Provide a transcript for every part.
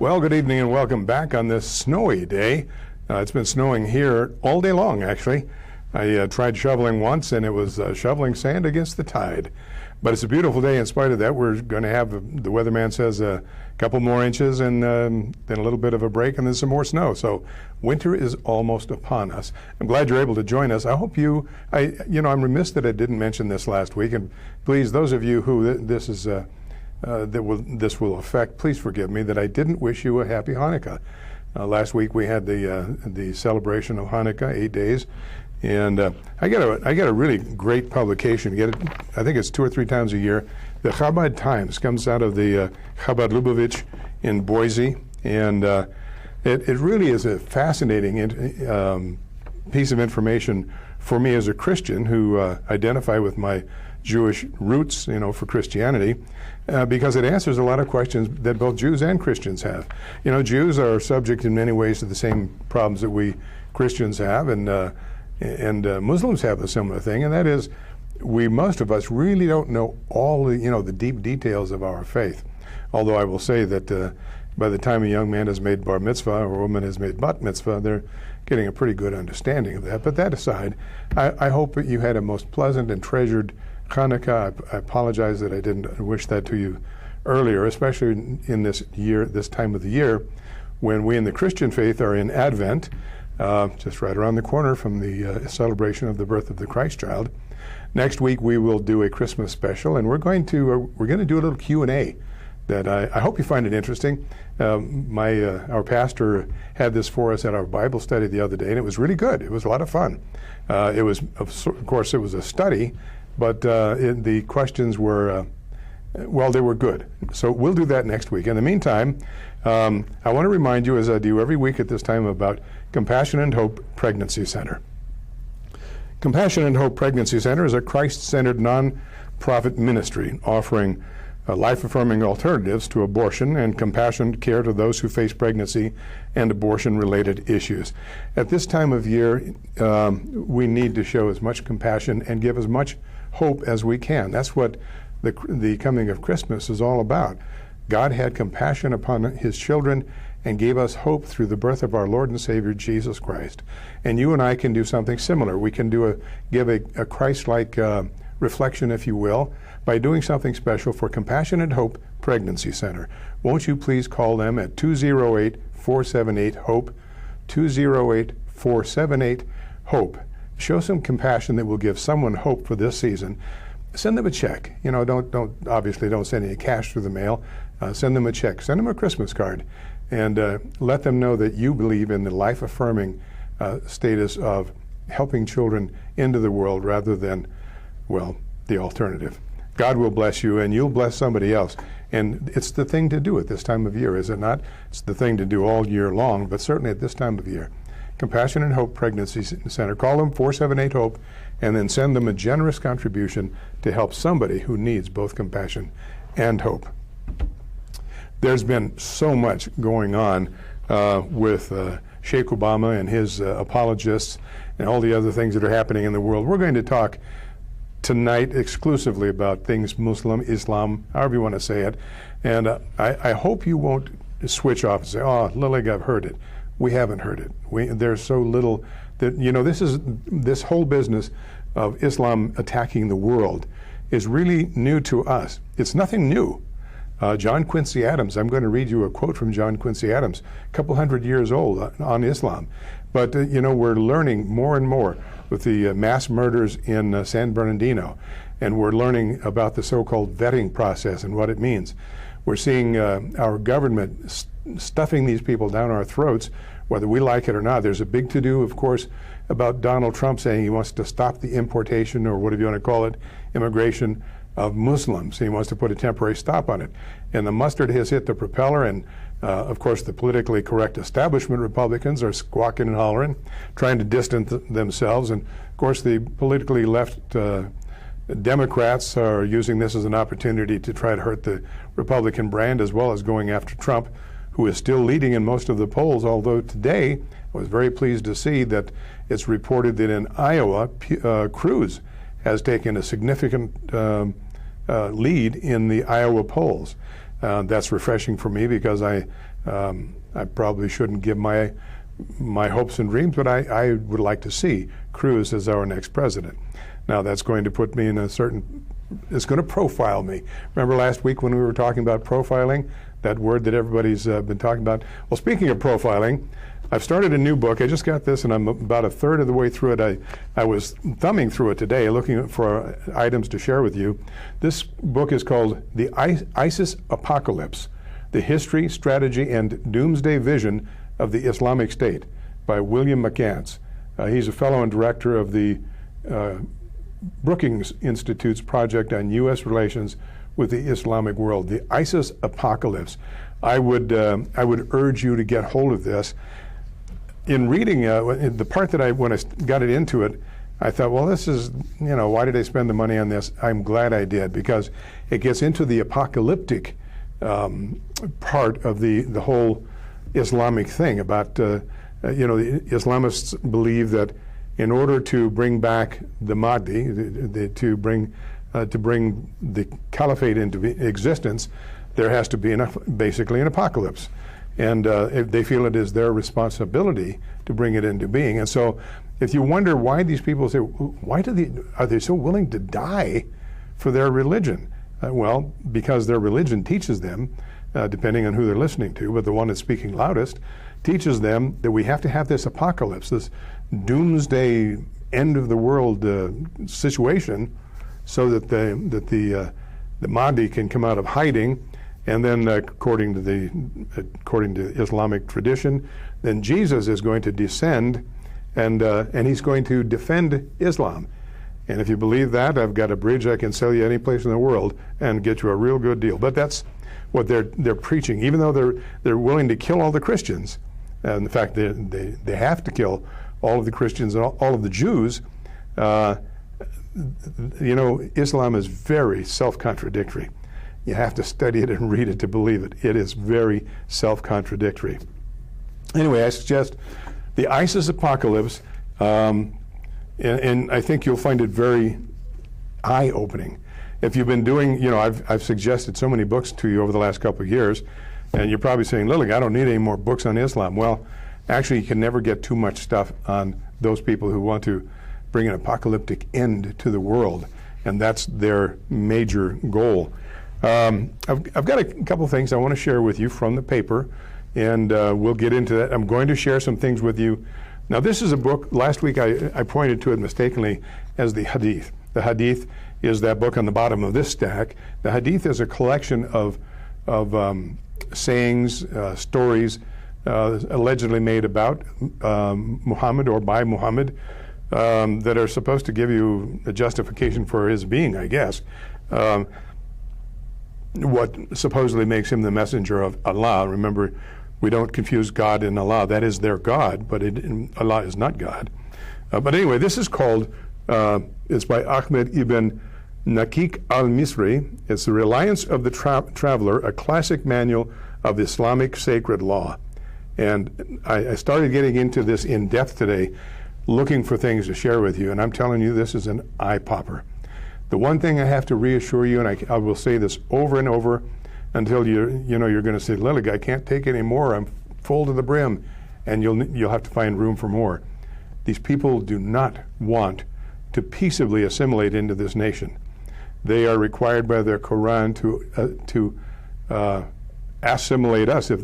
Well, good evening and welcome back on this snowy day. It's been snowing here all day long, actually. I tried shoveling once, and it was shoveling sand against the tide. But it's a beautiful day in spite of that. We're going to have, the weatherman says, a couple more inches and then a little bit of a break and then some more snow. So winter is almost upon us. I'm glad you're able to join us. I hope I'm remiss that I didn't mention this last week. And please, those of you who this will affect, please forgive me that I didn't wish you a happy Hanukkah. Last week we had the celebration of Hanukkah, 8 days. And I get a really great publication. I think it's 2 or 3 times a year. The Chabad Times comes out of the Chabad Lubavitch in Boise, and it really is a fascinating piece of information for me as a Christian who identify with my Jewish roots, for Christianity, because it answers a lot of questions that both Jews and Christians have. Jews are subject in many ways to the same problems that we Christians have, and Muslims have a similar thing, and that is most of us really don't know all the deep details of our faith. Although I will say that by the time a young man has made bar mitzvah or a woman has made bat mitzvah, they're getting a pretty good understanding of that. But that aside, I hope that you had a most pleasant and treasured Hanukkah. I apologize that I didn't wish that to you earlier, especially in this time of the year, when we in the Christian faith are in Advent, just right around the corner from the celebration of the birth of the Christ child. Next week we will do a Christmas special, and we're going to do a little Q&A that I hope you find it interesting. Our pastor had this for us at our Bible study the other day, and it was really good. It was a lot of fun. Of course, it was a study, but the questions were, they were good. So we'll do that next week. In the meantime, I want to remind you, as I do every week at this time, about Compassion and Hope Pregnancy Center. Compassion and Hope Pregnancy Center is a Christ-centered non-profit ministry offering life-affirming alternatives to abortion and compassionate care to those who face pregnancy and abortion-related issues. At this time of year, we need to show as much compassion and give as much hope as we can. That's what the coming of Christmas is all about. God had compassion upon his children and gave us hope through the birth of our Lord and Savior, Jesus Christ. And you and I can do something similar. We can give a Christ-like reflection, if you will, by doing something special for Compassion and Hope Pregnancy Center. Won't you please call them at 208-478-HOPE, 208-478-HOPE. Show some compassion that will give someone hope for this season. Send them a check. Don't send any cash through the mail. Send them a check. Send them a Christmas card. And let them know that you believe in the life-affirming status of helping children into the world rather than, the alternative. God will bless you, and you'll bless somebody else. And it's the thing to do at this time of year, is it not? It's the thing to do all year long, but certainly at this time of year. Compassion and Hope Pregnancy Center. Call them 478-HOPE, and then send them a generous contribution to help somebody who needs both compassion and hope. There's been so much going on with Sheikh Obama and his apologists and all the other things that are happening in the world. We're going to talk tonight exclusively about things Muslim, Islam, however you want to say it. And I hope you won't switch off and say, "Oh, Lillig, I've heard it." We haven't heard it. There's so little that, this whole business of Islam attacking the world is really new to us. It's nothing new. John Quincy Adams, I'm going to read you a quote from John Quincy Adams, a couple hundred years old on Islam. But, we're learning more and more with the mass murders in San Bernardino, and we're learning about the so-called vetting process and what it means. We're seeing our government stuffing these people down our throats, whether we like it or not. There's a big to-do, of course, about Donald Trump saying he wants to stop the importation, or whatever you want to call it, immigration of Muslims. He wants to put a temporary stop on it. And the mustard has hit the propeller, and of course the politically correct establishment Republicans are squawking and hollering, trying to distance themselves. And of course the politically left Democrats are using this as an opportunity to try to hurt the Republican brand, as well as going after Trump, who is still leading in most of the polls, although today I was very pleased to see that it's reported that in Iowa, Cruz has taken a significant lead in the Iowa polls. That's refreshing for me, because I I probably shouldn't give my hopes and dreams, but I would like to see Cruz as our next president. Now, that's going to put me in it's going to profile me. Remember last week when we were talking about profiling, that word that everybody's been talking about? Well, speaking of profiling, I've started a new book. I just got this, and I'm about a third of the way through it. I was thumbing through it today, looking for items to share with you. This book is called The ISIS Apocalypse, The History, Strategy, and Doomsday Vision of the Islamic State by William McCants. He's a fellow and director of the Brookings Institute's project on U.S. relations with the Islamic world, The ISIS Apocalypse. I would urge you to get hold of this. In reading the part that when I got it into it, I thought, well, this is, why did I spend the money on this? I'm glad I did, because it gets into the apocalyptic part of the whole Islamic thing about, the Islamists believe that in order to bring back the Mahdi, to bring the caliphate into existence, there has to be basically an apocalypse. And they feel it is their responsibility to bring it into being. And so if you wonder why these people say, why are they so willing to die for their religion? Well, because their religion teaches them, depending on who they're listening to, but the one that's speaking loudest teaches them that we have to have this apocalypse, this doomsday end of the world situation, so that the Mahdi can come out of hiding. And then, according to Islamic tradition, then Jesus is going to descend, and he's going to defend Islam. And if you believe that, I've got a bridge I can sell you any place in the world and get you a real good deal. But that's what they're preaching, even though they're willing to kill all the Christians. And in fact, they have to kill all of the Christians and all of the Jews. Islam is very self-contradictory. You have to study it and read it to believe it. It is very self-contradictory. Anyway, I suggest The ISIS Apocalypse, and I think you'll find it very eye-opening. If you've been doing, I've suggested so many books to you over the last couple of years, and you're probably saying, Lillig, I don't need any more books on Islam. Well, actually, you can never get too much stuff on those people who want to bring an apocalyptic end to the world, and that's their major goal. I've got a couple things I want to share with you from the paper, and we'll get into that. I'm going to share some things with you. Now, this is a book. Last week I pointed to it mistakenly as the Hadith. The Hadith is that book on the bottom of this stack. The Hadith is a collection of sayings, stories allegedly made about Muhammad or by Muhammad that are supposed to give you a justification for his being, I guess. What supposedly makes him the messenger of Allah. Remember, we don't confuse God and Allah. That is their God, but Allah is not God. But anyway, this is called, it's by Ahmed ibn Nakik al-Misri. It's The Reliance of the Traveler, a classic manual of Islamic sacred law. And I started getting into this in depth today, looking for things to share with you, and I'm telling you, this is an eye-popper. The one thing I have to reassure you, and I will say this over and over until you're going to say, Lillig, I can't take any more. I'm full to the brim, and you'll have to find room for more. These people do not want to peaceably assimilate into this nation. They are required by their Quran to assimilate us, if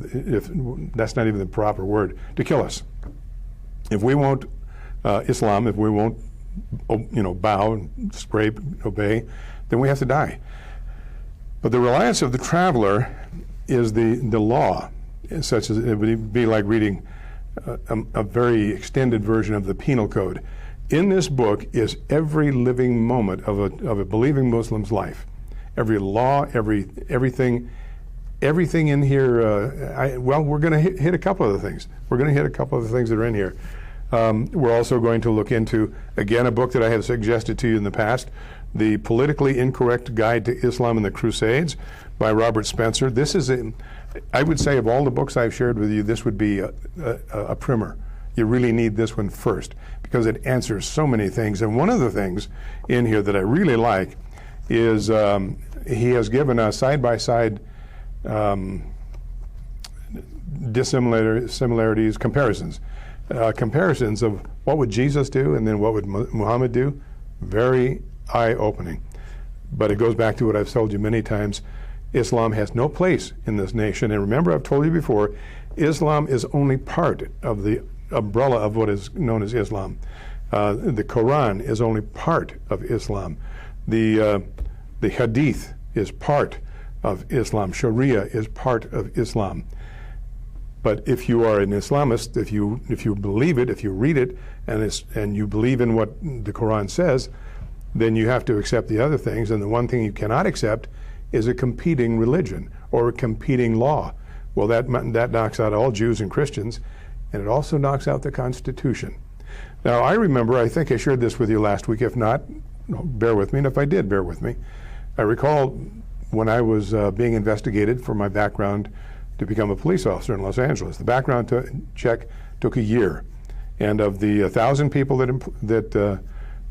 that's not even the proper word, to kill us. If we won't Islam, if we won't bow, scrape, obey, then we have to die. But the reliance of the traveler is the law, such as it would be like reading a very extended version of the penal code. In this book is every living moment of a believing Muslim's life. Every law, everything in here. We're going to hit a couple of the things. We're going to hit a couple of the things that are in here. We're also going to look into, again, a book that I have suggested to you in the past, The Politically Incorrect Guide to Islam and the Crusades by Robert Spencer. This is, I would say, of all the books I've shared with you, this would be a primer. You really need this one first because it answers so many things. And one of the things in here that I really like is he has given a side-by-side dissimilarities, comparisons. Comparisons of what would Jesus do and then what would Muhammad do. Very eye-opening. But it goes back to what I've told you many times. Islam has no place in this nation. And remember, I've told you before, Islam is only part of the umbrella of what is known as Islam. The Quran is only part of Islam. The Hadith is part of Islam. Sharia is part of Islam. But if you are an Islamist, if you believe it, if you read it, and you believe in what the Quran says, then you have to accept the other things. And the one thing you cannot accept is a competing religion or a competing law. Well, that knocks out all Jews and Christians, and it also knocks out the Constitution. Now, I remember, I think I shared this with you last week. If not, bear with me. And if I did, bear with me. I recall when I was being investigated for my background to become a police officer in Los Angeles. The background check took a year. And of the 1,000 people that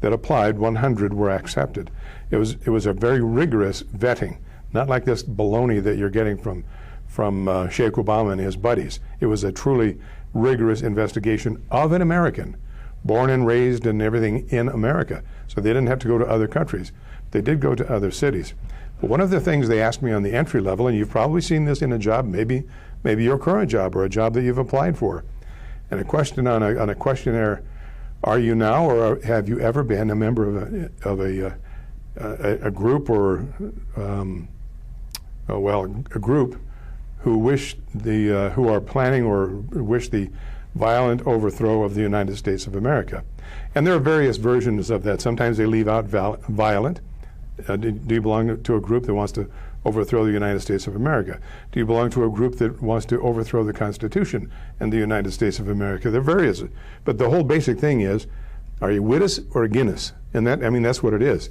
applied, 100 were accepted. It was a very rigorous vetting, not like this baloney that you're getting from Sheikh Obama and his buddies. It was a truly rigorous investigation of an American, born and raised and everything in America. So they didn't have to go to other countries. They did go to other cities. But one of the things they asked me on the entry level, and you've probably seen this in a job, maybe your current job or a job that you've applied for, and a question on a questionnaire: are you now or have you ever been a member of a group or a group who are planning or wish the violent overthrow of the United States of America? And there are various versions of that. Sometimes they leave out violent. Do you belong to a group that wants to overthrow the United States of America? Do you belong to a group that wants to overthrow the Constitution and the United States of America? There are various. But the whole basic thing is, are you with us or against us? And that's what it is.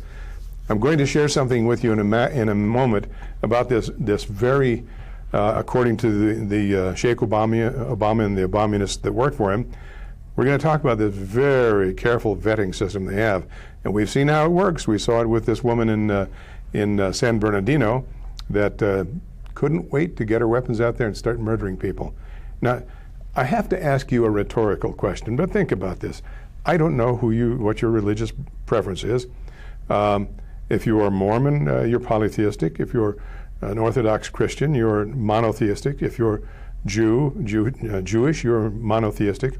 I'm going to share something with you in a moment about this very, according to the Sheikh Obama and the Obamianists that work for him. We're going to talk about this very careful vetting system they have. And we've seen how it works. We saw it with this woman in San Bernardino that couldn't wait to get her weapons out there and start murdering people. Now, I have to ask you a rhetorical question, but think about this. I don't know what your religious preference is. If you are Mormon, you're polytheistic. If you're an Orthodox Christian, you're monotheistic. If you're Jewish, you're monotheistic.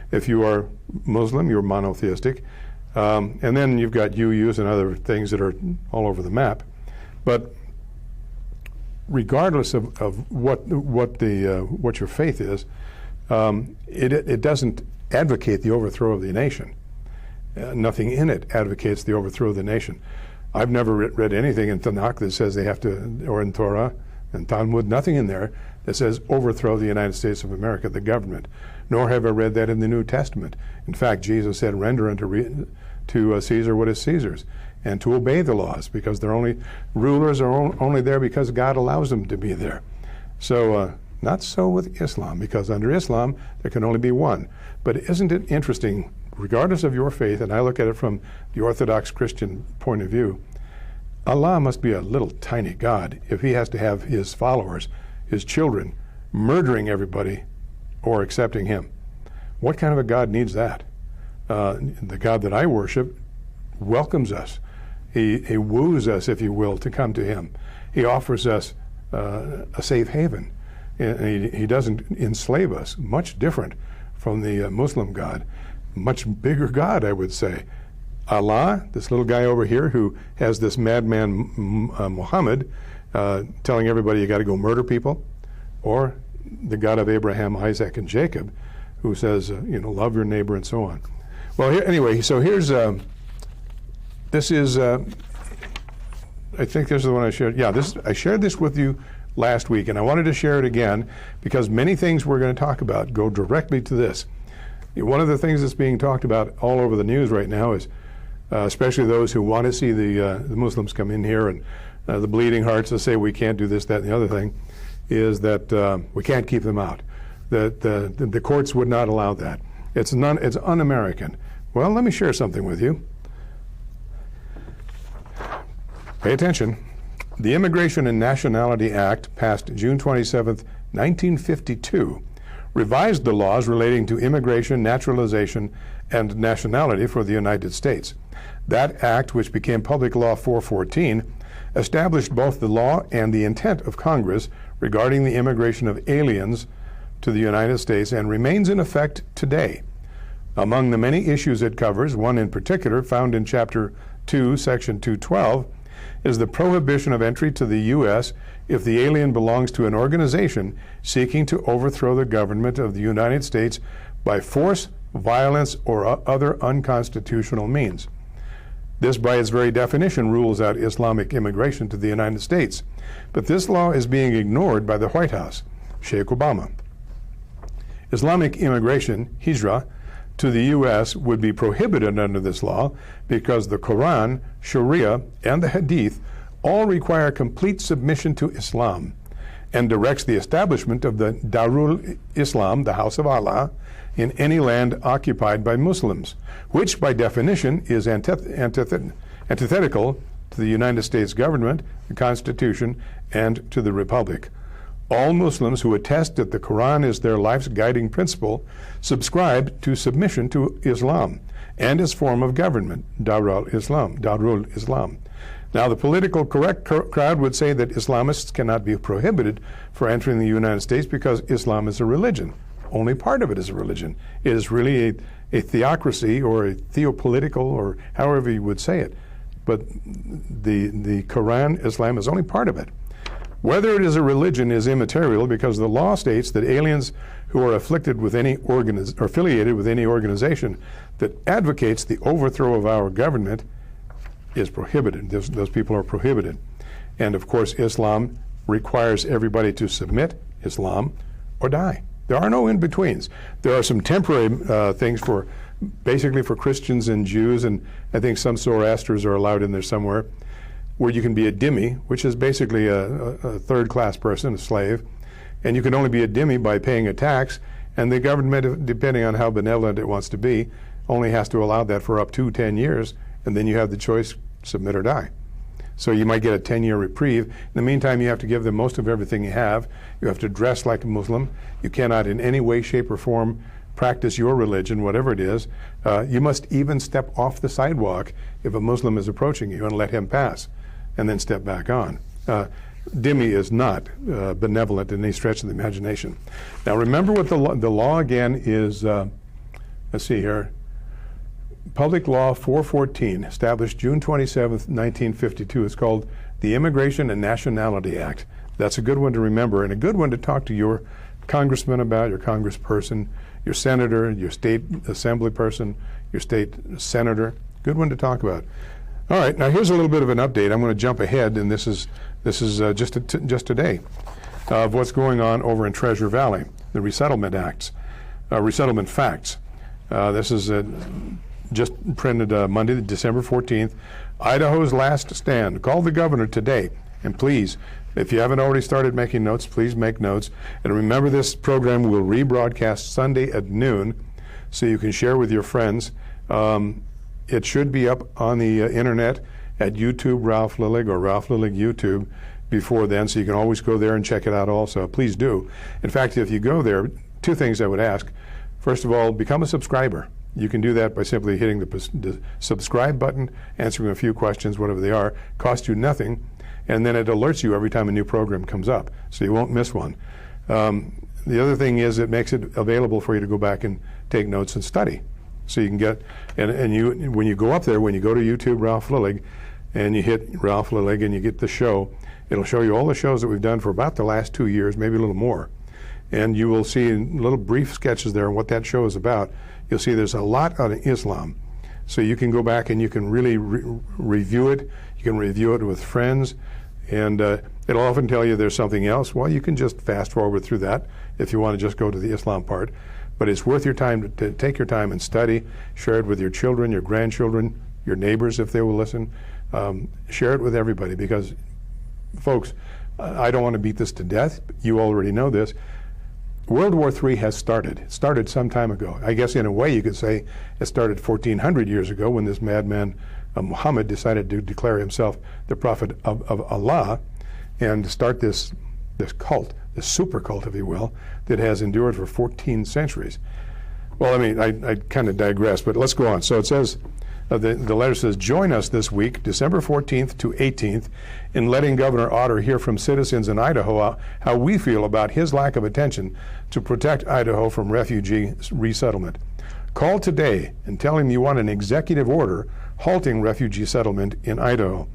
If you are Muslim, you're monotheistic. And then you've got UUs and other things that are all over the map. But regardless of what your faith is, it doesn't advocate the overthrow of the nation. Nothing in it advocates the overthrow of the nation. I've never read anything in Tanakh that says they have to, or in Torah and Talmud, nothing in there that says overthrow the United States of America, the government. Nor have I read that in the New Testament. In fact, Jesus said, render to Caesar what is Caesar's, and to obey the laws, because rulers are only there because God allows them to be there. So not so with Islam, because under Islam there can only be one. But isn't it interesting, regardless of your faith, and I look at it from the Orthodox Christian point of view, Allah must be a little tiny God if he has to have his followers, his children, murdering everybody or accepting him. What kind of a God needs that? The God that I worship welcomes us. He woos us, if you will, to come to him. He offers us a safe haven. And he doesn't enslave us. Much different from the Muslim God. Much bigger God, I would say. Allah, this little guy over here who has this madman Muhammad telling everybody you got to go murder people, or the God of Abraham, Isaac, and Jacob, who says, love your neighbor and so on. Well, anyway, so here's, this is, I think this is the one I shared. Yeah, I shared this with you last week, and I wanted to share it again because many things we're going to talk about go directly to this. One of the things that's being talked about all over the news right now is, especially those who want to see the Muslims come in here and the bleeding hearts that say we can't do this, that, and the other thing, is that we can't keep them out. That the courts would not allow that. It's un-American. Well, let me share something with you. Pay attention. The Immigration and Nationality Act, passed June 27th, 1952, revised the laws relating to immigration, naturalization, and nationality for the United States. That act, which became Public Law 414, established both the law and the intent of Congress regarding the immigration of aliens to the United States and remains in effect today. Among the many issues it covers, one in particular found in Chapter 2, Section 212, is the prohibition of entry to the U.S. if the alien belongs to an organization seeking to overthrow the government of the United States by force, violence, or other unconstitutional means. This, by its very definition, rules out Islamic immigration to the United States. But this law is being ignored by the White House, Sheikh Obama. Islamic immigration, hijrah, to the U.S. would be prohibited under this law because the Quran, Sharia, and the Hadith all require complete submission to Islam and directs the establishment of the Darul Islam, the house of Allah, in any land occupied by Muslims, which by definition is antithetical to the United States government, the Constitution, and to the Republic. All Muslims who attest that the Quran is their life's guiding principle subscribe to submission to Islam and its form of government, Darul Islam. Now, the political correct crowd would say that Islamists cannot be prohibited for entering the United States because Islam is a religion. Only part of it is a religion. It is really a theocracy or a theopolitical, or however you would say it. But the Quran, Islam, is only part of it. Whether it is a religion is immaterial because the law states that aliens who are afflicted with any or affiliated with any organization that advocates the overthrow of our government is prohibited. Those people are prohibited. And of course, Islam requires everybody to submit Islam or die. There are no in-betweens. There are some temporary things basically for Christians and Jews, and I think some Zoroastrians are allowed in there somewhere, where you can be a dhimmi, which is basically a third-class person, a slave, and you can only be a dhimmi by paying a tax, and the government, depending on how benevolent it wants to be, only has to allow that for up to 10 years, and then you have the choice, submit or die. So you might get a 10-year reprieve. In the meantime, you have to give them most of everything you have. You have to dress like a Muslim. You cannot in any way, shape, or form practice your religion, whatever it is. You must even step off the sidewalk if a Muslim is approaching you and let him pass, and then step back on. Dhimmi is not benevolent in any stretch of the imagination. Now remember what the law again is, let's see here, Public Law 414, established June 27th, 1952. It's called the Immigration and Nationality Act. That's a good one to remember and a good one to talk to your congressman about, your congressperson, your senator, your state assembly person, your state senator. Good one to talk about. All right, now here's a little bit of an update. I'm going to jump ahead, and this is just today of what's going on over in Treasure Valley, the Resettlement Acts, Resettlement Facts. This is just printed Monday, December 14th. Idaho's last stand. Call the governor today, and please, if you haven't already started making notes, please make notes. And remember, this program will rebroadcast Sunday at noon, so you can share with your friends. It should be up on the internet at YouTube Ralph Lillig or Ralph Lillig YouTube before then, so you can always go there and check it out also. Please do. In fact, if you go there, two things I would ask. First of all, become a subscriber. You can do that by simply hitting the subscribe button, answering a few questions, whatever they are. Cost you nothing, and then it alerts you every time a new program comes up, so you won't miss one. The other thing is it makes it available for you to go back and take notes and study. So you can get, and you, when you go up there, when you go to YouTube Ralph Lillig, and you hit Ralph Lillig and you get the show, it'll show you all the shows that we've done for about the last 2 years, maybe a little more. And you will see little brief sketches there on what that show is about. You'll see there's a lot on Islam. So you can go back and you can really review it. You can review it with friends. And it'll often tell you there's something else. Well, you can just fast forward through that if you want to just go to the Islam part. But it's worth your time to take your time and study. Share it with your children, your grandchildren, your neighbors if they will listen. Share it with everybody because, folks, I don't want to beat this to death. You already know this. World War III has started. It started some time ago. I guess in a way you could say it started 1,400 years ago when this madman Muhammad decided to declare himself the prophet of Allah and start this cult, a super cult, if you will, that has endured for 14 centuries. Well, I mean, I kind of digress, but let's go on. So it says, the letter says, join us this week, December 14th to 18th, in letting Governor Otter hear from citizens in Idaho how we feel about his lack of attention to protect Idaho from refugee resettlement. Call today and tell him you want an executive order halting refugee settlement in Idaho.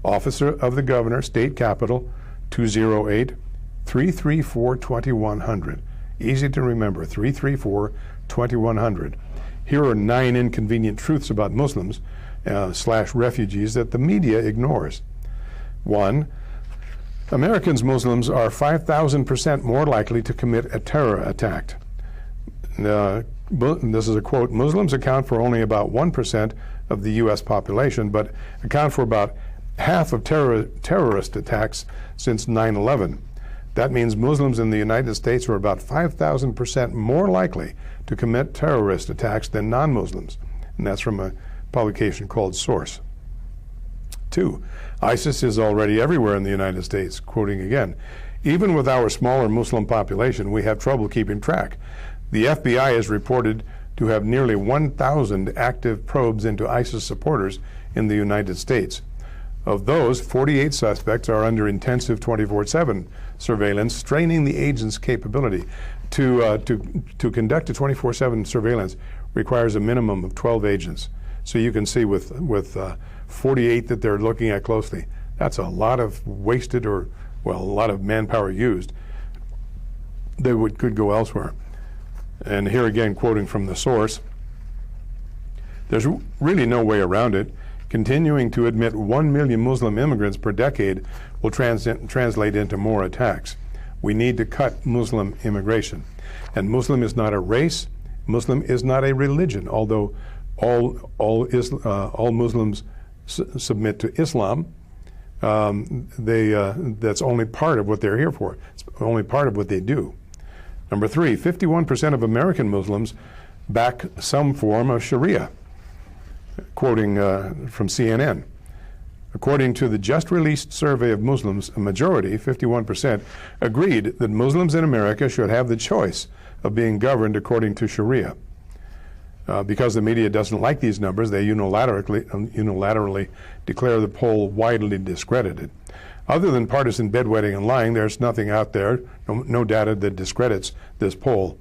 Officer of the Governor, State Capitol, 208-334-2100. Easy to remember, 334-2100. Here are 9 inconvenient truths about Muslims / refugees that the media ignores. 1. Americans Muslims are 5,000% more likely to commit a terror attack. This is a quote, Muslims account for only about 1% of the U.S. population, but account for about half of terrorist attacks since 9/11. That means Muslims in the United States are about 5,000% more likely to commit terrorist attacks than non-Muslims. And that's from a publication called Source. 2. ISIS is already everywhere in the United States. Quoting again, even with our smaller Muslim population, we have trouble keeping track. The FBI is reported to have nearly 1,000 active probes into ISIS supporters in the United States. Of those, 48 suspects are under intensive 24/7 surveillance, straining the agent's capability. To conduct a 24/7 surveillance requires a minimum of 12 agents. So you can see with 48 that they're looking at closely, that's a lot of wasted a lot of manpower used. They could go elsewhere. And here again, quoting from the source, there's really no way around it. Continuing to admit 1 million Muslim immigrants per decade will translate into more attacks. We need to cut Muslim immigration. And Muslim is not a race. Muslim is not a religion, although all Muslims submit to Islam. That's only part of what they're here for. It's only part of what they do. Number 3, 51% of American Muslims back some form of Sharia. Quoting from CNN, according to the just released survey of Muslims, a majority, 51%, agreed that Muslims in America should have the choice of being governed according to Sharia. Because the media doesn't like these numbers, they unilaterally declare the poll widely discredited. Other than partisan bedwetting and lying, there's nothing out there, no data that discredits this poll.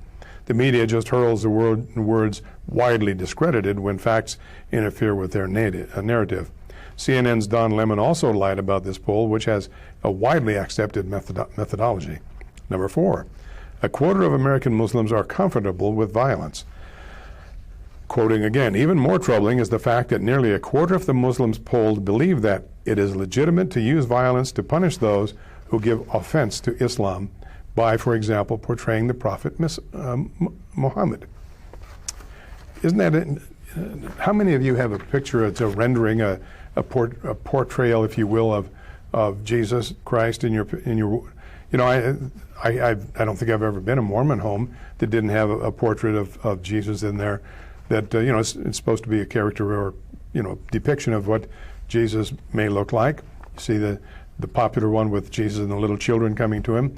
The media just hurls the words widely discredited when facts interfere with their narrative. CNN's Don Lemon also lied about this poll, which has a widely accepted methodology. Number 4, a quarter of American Muslims are comfortable with violence. Quoting again, even more troubling is the fact that nearly a quarter of the Muslims polled believe that it is legitimate to use violence to punish those who give offense to Islam by, for example, portraying the Prophet Muhammad. Isn't that it? How many of you have a picture, it's a rendering, a portrayal, if you will, of Jesus Christ in your I don't think I've ever been in a Mormon home that didn't have a portrait of Jesus in there. That it's supposed to be a character or depiction of what Jesus may look like. You see the popular one with Jesus and the little children coming to him.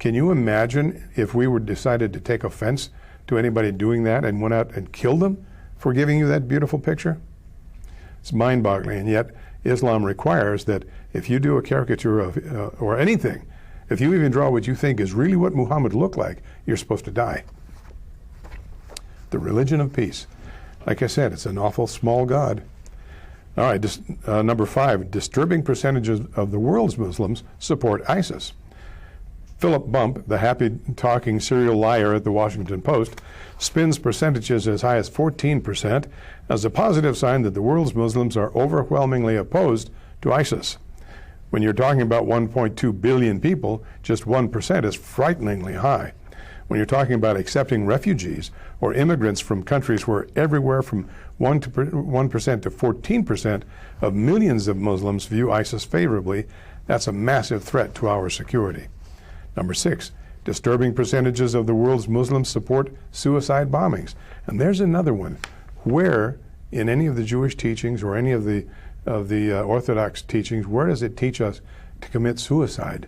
Can you imagine if we were decided to take offense to anybody doing that and went out and killed them for giving you that beautiful picture? It's mind-boggling, and yet Islam requires that if you do a caricature of or anything, if you even draw what you think is really what Muhammad looked like, you're supposed to die. The religion of peace. Like I said, it's an awful small God. All right, number 5, disturbing percentages of the world's Muslims support ISIS. Philip Bump, the happy-talking serial liar at the Washington Post, spins percentages as high as 14% as a positive sign that the world's Muslims are overwhelmingly opposed to ISIS. When you're talking about 1.2 billion people, just 1% is frighteningly high. When you're talking about accepting refugees or immigrants from countries where everywhere from 1% to 14% of millions of Muslims view ISIS favorably, that's a massive threat to our security. Number 6, disturbing percentages of the world's Muslims support suicide bombings. And there's another one. Where, in any of the Jewish teachings or any of the Orthodox teachings, where does it teach us to commit suicide?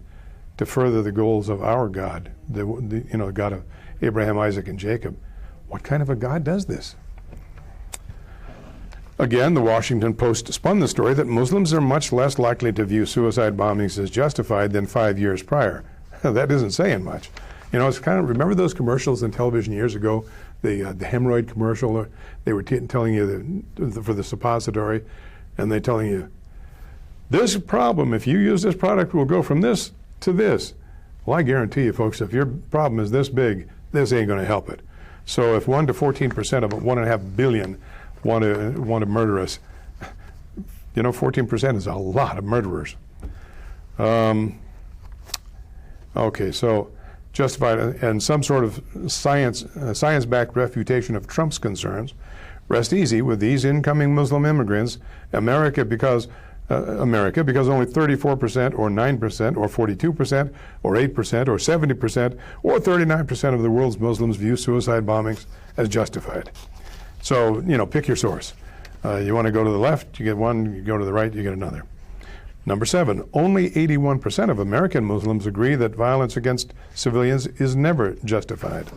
to further the goals of our God, the God of Abraham, Isaac, and Jacob. What kind of a God does this? Again, the Washington Post spun the story that Muslims are much less likely to view suicide bombings as justified than 5 years prior. That isn't saying much. It's kind of, remember those commercials in television years ago, the hemorrhoid commercial? They were telling you for the suppository, and they're telling you, this problem, if you use this product, will go from this to this. Well, I guarantee you, folks, if your problem is this big, this ain't going to help it. So if 1 to 14% of 1.5 billion want to murder us, 14% is a lot of murderers. Okay, so justified and some sort of science-backed refutation of Trump's concerns. Rest easy with these incoming Muslim immigrants, America because only 34% or 9% or 42% or 8% or 70% or 39% of the world's Muslims view suicide bombings as justified. So, pick your source. You want to go to the left, you get one. You go to the right, you get another. Number 7, only 81% of American Muslims agree that violence against civilians is never justified.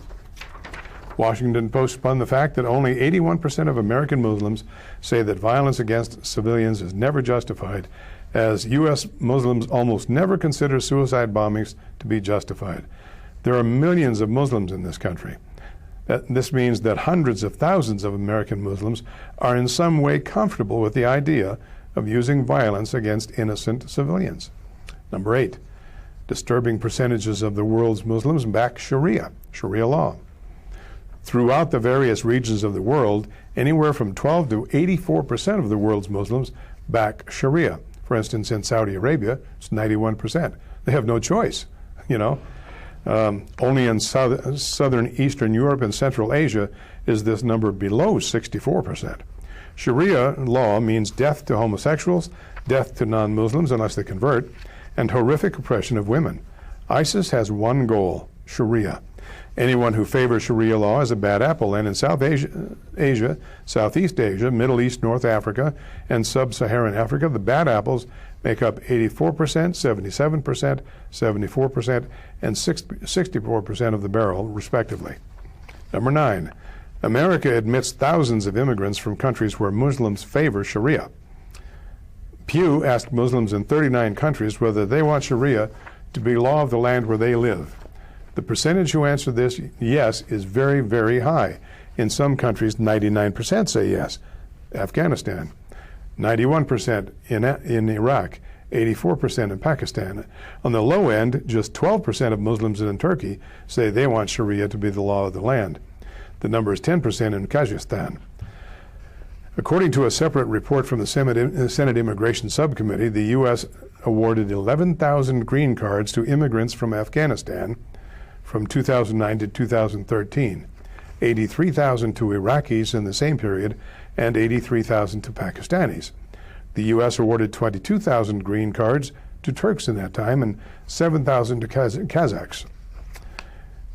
Washington Post spun the fact that only 81% of American Muslims say that violence against civilians is never justified, as U.S. Muslims almost never consider suicide bombings to be justified. There are millions of Muslims in this country. This means that hundreds of thousands of American Muslims are in some way comfortable with the idea of using violence against innocent civilians. Number 8, disturbing percentages of the world's Muslims back Sharia law. Throughout the various regions of the world, anywhere from 12 to 84% of the world's Muslims back Sharia. For instance, in Saudi Arabia, it's 91%. They have no choice, Only in southern Eastern Europe and Central Asia is this number below 64%. Sharia law means death to homosexuals, death to non-Muslims unless they convert, and horrific oppression of women. ISIS has one goal, Sharia. Anyone who favors Sharia law is a bad apple, and in South Asia, Southeast Asia, Middle East, North Africa, and Sub-Saharan Africa, the bad apples make up 84%, 77%, 74%, and 64% of the barrel, respectively. Number 9, America admits thousands of immigrants from countries where Muslims favor Sharia. Pew asked Muslims in 39 countries whether they want Sharia to be law of the land where they live. The percentage who answered this yes is very, very high. In some countries, 99% say yes. Afghanistan, 91% in Iraq, 84% in Pakistan. On the low end, just 12% of Muslims in Turkey say they want Sharia to be the law of the land. The number is 10% in Kazakhstan. According to a separate report from the Senate Immigration Subcommittee, the U.S. awarded 11,000 green cards to immigrants from Afghanistan from 2009 to 2013, 83,000 to Iraqis in the same period, and 83,000 to Pakistanis. The U.S. awarded 22,000 green cards to Turks in that time and 7,000 to Kazakhs.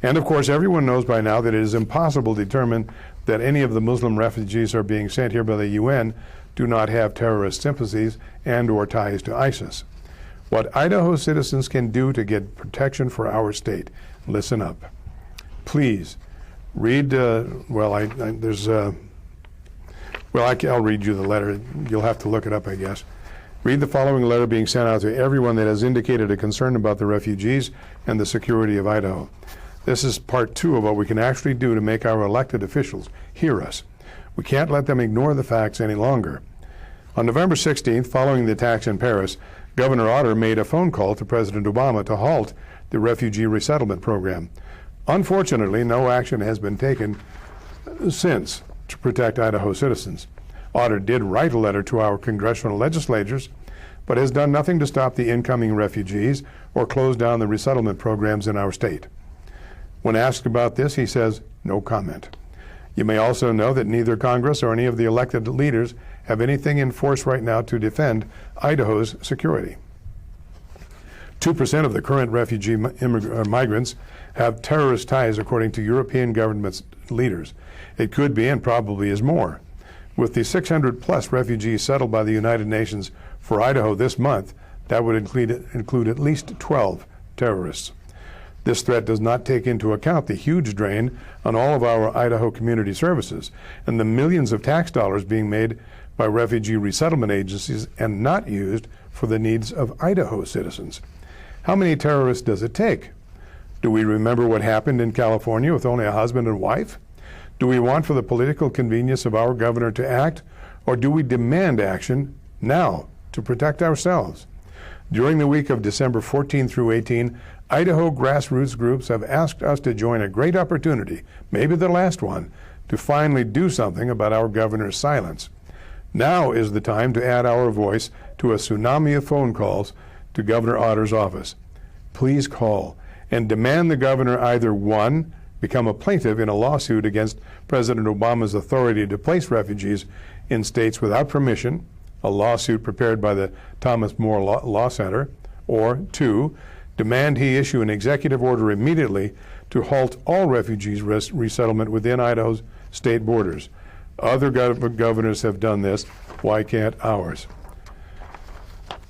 And of course, everyone knows by now that it is impossible to determine that any of the Muslim refugees who are being sent here by the UN do not have terrorist sympathies and or ties to ISIS. What Idaho citizens can do to get protection for our state. Listen up. Please read, I'll read you the letter. You'll have to look it up, I guess. Read the following letter being sent out to everyone that has indicated a concern about the refugees and the security of Idaho. This is part 2 of what we can actually do to make our elected officials hear us. We can't let them ignore the facts any longer. On November 16th, following the attacks in Paris, Governor Otter made a phone call to President Obama to halt the refugee resettlement program. Unfortunately, no action has been taken since to protect Idaho citizens. Otter did write a letter to our congressional legislators, but has done nothing to stop the incoming refugees or close down the resettlement programs in our state. When asked about this, he says, no comment. You may also know that neither Congress or any of the elected leaders have anything in force right now to defend Idaho's security. 2% of the current refugee migrants have terrorist ties, according to European government leaders. It could be and probably is more. With the 600-plus refugees settled by the United Nations for Idaho this month, that would include at least 12 terrorists. This threat does not take into account the huge drain on all of our Idaho community services and the millions of tax dollars being made by refugee resettlement agencies and not used for the needs of Idaho citizens. How many terrorists does it take? Do we remember what happened in California with only a husband and wife? Do we want for the political convenience of our governor to act, or do we demand action now to protect ourselves? During the week of December 14 through 18, Idaho grassroots groups have asked us to join a great opportunity, maybe the last one, to finally do something about our governor's silence. Now is the time to add our voice to a tsunami of phone calls to Governor Otter's office. Please call and demand the governor either, one, become a plaintiff in a lawsuit against President Obama's authority to place refugees in states without permission, a lawsuit prepared by the Thomas More Law Center, or two, demand he issue an executive order immediately to halt all refugees resettlement within Idaho's state borders. Other governors have done this. Why can't ours?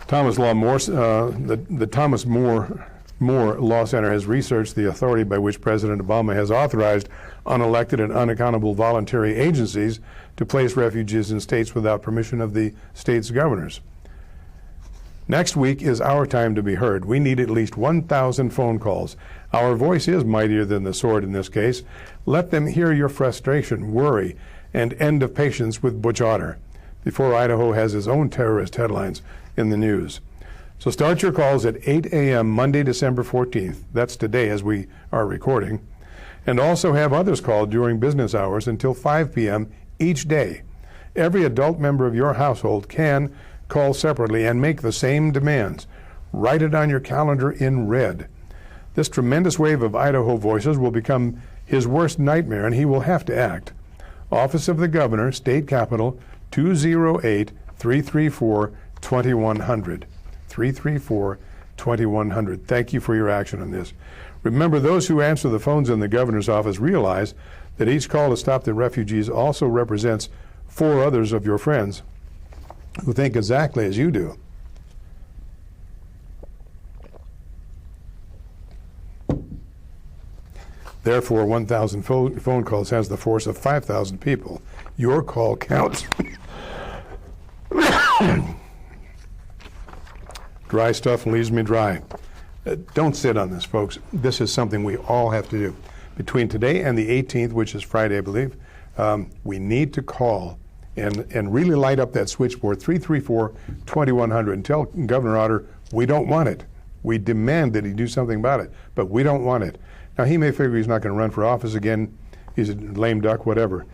The Thomas More Law Center has researched the authority by which President Obama has authorized unelected and unaccountable voluntary agencies to place refugees in states without permission of the state's governors. Next week is our time to be heard. We need at least 1,000 phone calls. Our voice is mightier than the sword in this case. Let them hear your frustration, worry, and end of patience with Butch Otter before Idaho has his own terrorist headlines in the news. So start your calls at 8 a.m. Monday, December 14th. That's today as we are recording. And also have others call during business hours until 5 p.m. each day. Every adult member of your household can call separately and make the same demands. Write it on your calendar in red. This tremendous wave of Idaho voices will become his worst nightmare, and he will have to act. Office of the Governor, State Capitol, 208-334-2100. 334-2100. Thank you for your action on this. Remember, those who answer the phones in the governor's office realize that each call to stop the refugees also represents 4 others of your friends who think exactly as you do. Therefore, 1,000 phone calls has the force of 5,000 people. Your call counts. Dry stuff leaves me dry. Don't sit on this, folks. This is something we all have to do. Between today and the 18th, which is Friday, I believe, we need to call and really light up that switchboard, 334-2100, and tell Governor Otter we don't want it. We demand that he do something about it, but we don't want it. Now, he may figure he's not going to run for office again. He's a lame duck, whatever.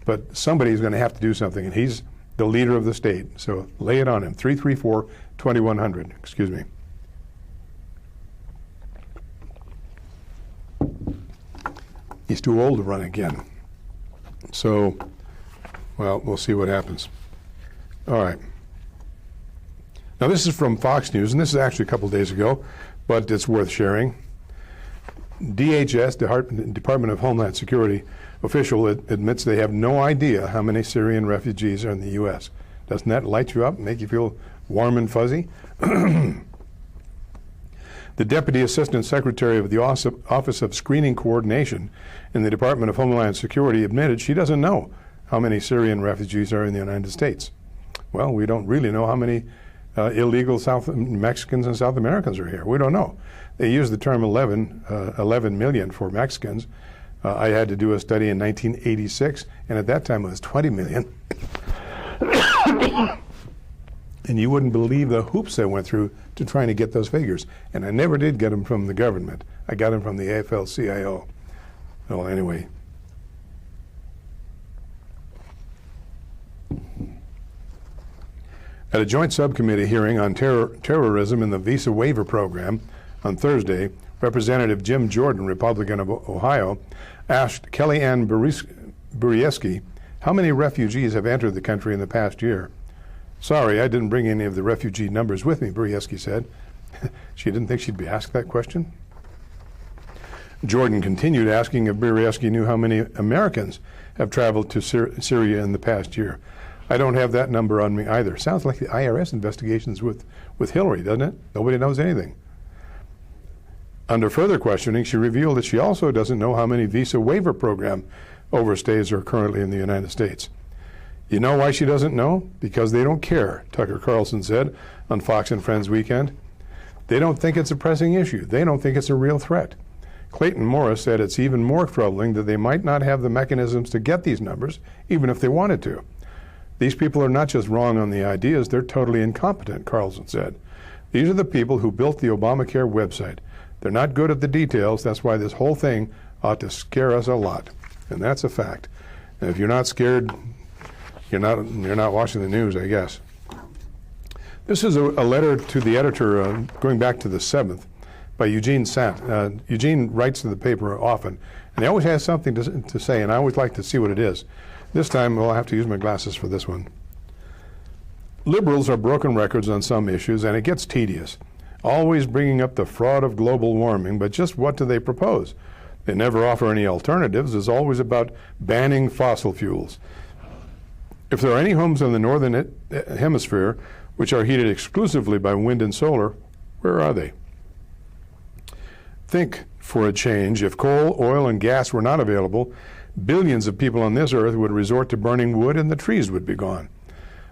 But somebody's going to have to do something, and he's the leader of the state. So lay it on him. 334-2100. Excuse me. He's too old to run again. So, well, we'll see what happens. All right. Now, this is from Fox News, and this is actually a couple days ago, but it's worth sharing. DHS, Department of Homeland Security official, admits they have no idea how many Syrian refugees are in the U.S. Doesn't that light you up, make you feel warm and fuzzy? The Deputy Assistant Secretary of the Office of Screening Coordination in the Department of Homeland Security admitted she doesn't know how many Syrian refugees are in the United States. Well, we don't really know how many illegal Mexicans and South Americans are here. We don't know. They use the term 11 million for Mexicans. I had to do a study in 1986, and at that time it was 20 million. And you wouldn't believe the hoops I went through to trying to get those figures. And I never did get them from the government. I got them from the AFL-CIO. Well, anyway. At a joint subcommittee hearing on terrorism in the visa waiver program on Thursday, Representative Jim Jordan, Republican of Ohio, asked Kellyanne Burieski how many refugees have entered the country in the past year. Sorry, I didn't bring any of the refugee numbers with me, Burieski said. She didn't think she'd be asked that question. Jordan continued asking if Burieski knew how many Americans have traveled to Syria in the past year. I don't have that number on me either. Sounds like the IRS investigations with Hillary, doesn't it? Nobody knows anything. Under further questioning, she revealed that she also doesn't know how many visa waiver program overstays are currently in the United States. You know why she doesn't know? Because they don't care, Tucker Carlson said on Fox and Friends Weekend. They don't think it's a pressing issue. They don't think it's a real threat. Clayton Morris said it's even more troubling that they might not have the mechanisms to get these numbers, even if they wanted to. These people are not just wrong on the ideas, they're totally incompetent, Carlson said. These are the people who built the Obamacare website. They're not good at the details. That's why this whole thing ought to scare us a lot. And that's a fact. And if you're not scared, you're not watching the news, I guess. This is a letter to the editor going back to the 7th by Eugene Sant. Eugene writes to the paper often, and he always has something to say, and I always like to see what it is. This time, I'll have to use my glasses for this one. Liberals are broken records on some issues, and it gets tedious. Always bringing up the fraud of global warming, but just what do they propose? They never offer any alternatives. It's always about banning fossil fuels. If there are any homes in the northern hemisphere which are heated exclusively by wind and solar, where are they? Think, for a change, if coal, oil, and gas were not available, billions of people on this earth would resort to burning wood and the trees would be gone.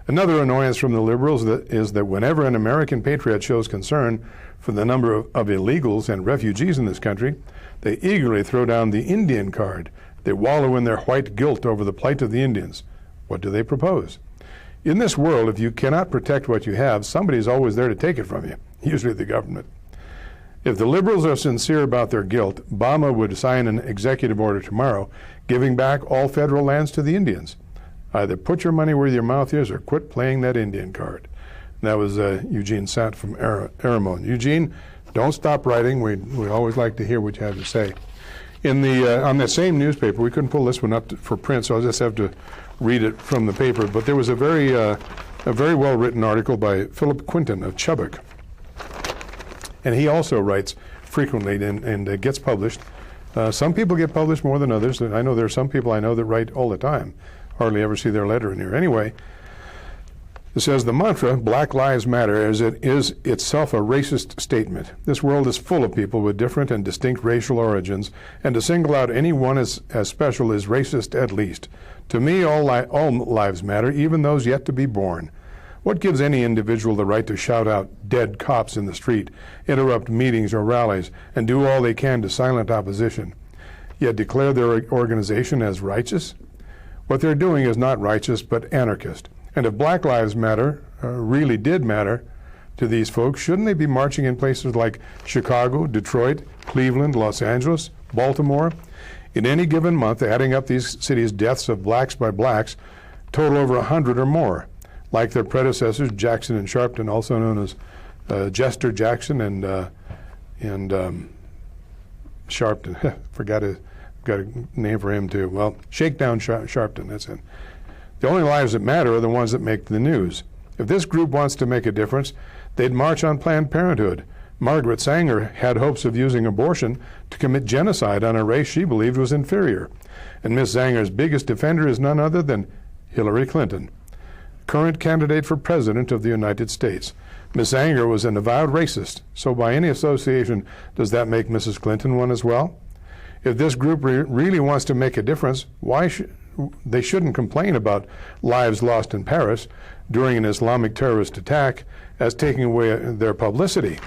Another annoyance from the liberals is that whenever an American patriot shows concern for the number of illegals and refugees in this country, they eagerly throw down the Indian card. They wallow in their white guilt over the plight of the Indians. What do they propose? In this world, if you cannot protect what you have, somebody is always there to take it from you, usually the government. If the liberals are sincere about their guilt, Obama would sign an executive order tomorrow giving back all federal lands to the Indians. Either put your money where your mouth is or quit playing that Indian card. And that was Eugene Sant from Aramon. Eugene, don't stop writing. We always like to hear what you have to say. On that same newspaper, we couldn't pull this one up for print, so I'll just have to read it from the paper. But there was a very well-written article by Philip Quinton of Chubbuck. And he also writes frequently and gets published. Some people get published more than others. I know there are some people I know that write all the time. Hardly ever see their letter in here. Anyway, it says the mantra, Black Lives Matter, is itself a racist statement. This world is full of people with different and distinct racial origins, and to single out any one as special is racist at least. To me, all lives matter, even those yet to be born. What gives any individual the right to shout out dead cops in the street, interrupt meetings or rallies, and do all they can to silence opposition, yet declare their organization as righteous? What they're doing is not righteous, but anarchist. And if Black Lives Matter really did matter to these folks, shouldn't they be marching in places like Chicago, Detroit, Cleveland, Los Angeles, Baltimore? In any given month, adding up these cities' deaths of blacks by blacks total over 100 or more. Like their predecessors, Jackson and Sharpton, also known as Jester Jackson and Sharpton. Got a name for him too. Well, Shakedown Sharpton, that's it. The only lives that matter are the ones that make the news. If this group wants to make a difference, they'd march on Planned Parenthood. Margaret Sanger had hopes of using abortion to commit genocide on a race she believed was inferior. And Miss Sanger's biggest defender is none other than Hillary Clinton, current candidate for president of the United States. Miss Sanger was an avowed racist, so by any association, does that make Mrs. Clinton one as well? If this group really wants to make a difference, they shouldn't complain about lives lost in Paris during an Islamic terrorist attack as taking away their publicity.